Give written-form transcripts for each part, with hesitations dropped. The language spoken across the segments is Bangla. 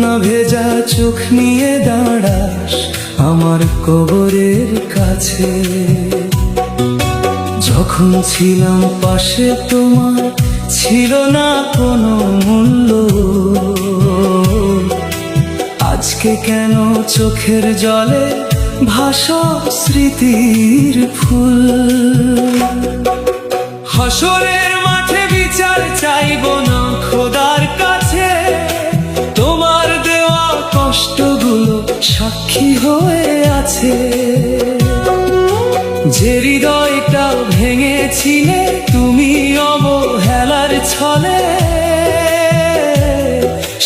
না ভেজা চোখ নিয়ে দাঁড়াস আমার কবরের কাছে। যখন ছিলাম পাশে তোমার ছিল না কোনো মূল্য, আজকে কেন চোখের জলে ভাসা স্মৃতির ফুল। হাসরের মাঠে বিচার চাইব না খোদার কাছে, তোমার দেওয়া কষ্টগুলো সাক্ষী হয়ে আছে। যে হৃদয়টা ভেঙেছিলে তুমি অবহেলার ছলে,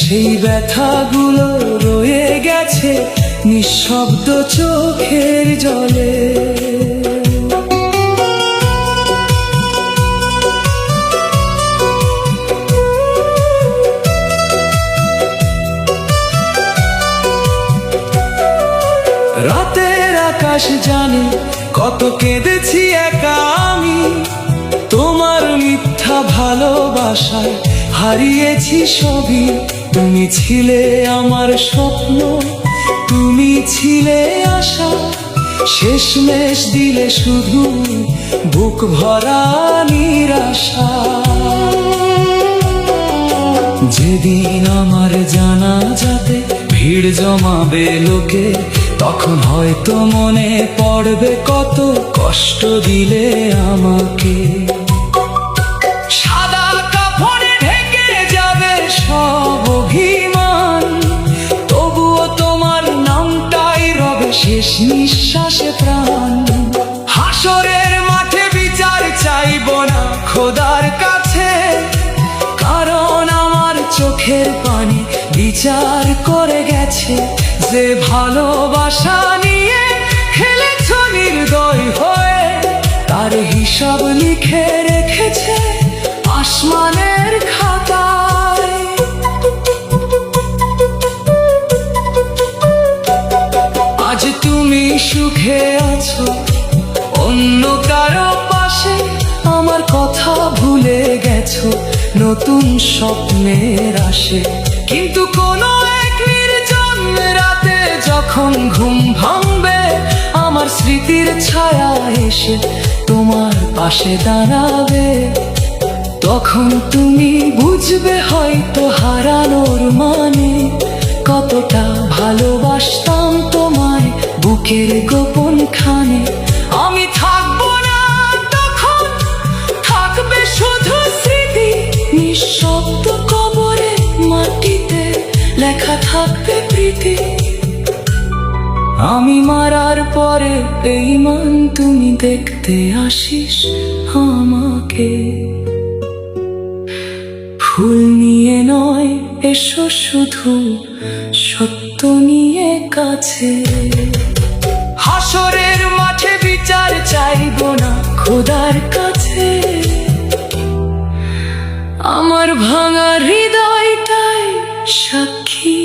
সেই ব্যথাগুলো রয়ে গেছে নিঃশব্দ চোখের জলে। রাতের আকাশ জানে কত কেঁদেছি একা আমি, তোমার মিথ্যা ভালোবাসায় হারিয়েছি সবই। তুমি ছিলে আমার স্বপ্ন, তুমি ছিলে আশা, শেষমেশ দিলে শুধু বুক ভরা নিরাশা। যেদিন আমার জানাজাতে ভিড় জমাবে লোকে, তখন হয়তো মনে পড়বে কত কষ্ট দিলে আমাকে। সাদা কাপড়ে ঢেকে যাবে সব অভিমান, তবুও তোমার নামটাই রবে শেষ নিঃশ্বাসে প্রাণ। হাসরের মাঠে বিচার চাইব না খোদার কাছে, কারণ আমার চোখের পানি বিচার করে গেছে। যে ভালোবাসা নিয়ে খেলেছ নির্দয় হয়ে, তার হিসাব লিখে রেখেছে আসমানের খাতায়। আজ তুমি সুখে আছো অন্য কারো পাশে, আমার কথা ভুলে গেছো নতুন স্বপ্নের আসে। কিন্তু কোনো এক নির্জন রাতে যখন ঘুম ভাঙবে, আমার স্মৃতির ছায়া এসে তোমার পাশে দাঁড়াবে। তখন তুমি বুঝবে হয়তো হারানোর মানে, কতটা ভালোবাসতাম তোমায় বুকের গোপন খানে। আমি থাকবো না তখন, থাকবে শুধু স্মৃতি, নিঃশব্দ কবরে মাটিতে লেখা থাকবে প্রীতি। আমি মারার পরে বেঈমান তুমি দেখতে আসিস আমাকে, ফুল নিয়ে নয় এসো শুধু সত্য নিয়ে কাছে। হাসরের মাঠে বিচার চাইব না খোদার কাছে, আমার ভাঙা হৃদয়টাই সাক্ষী।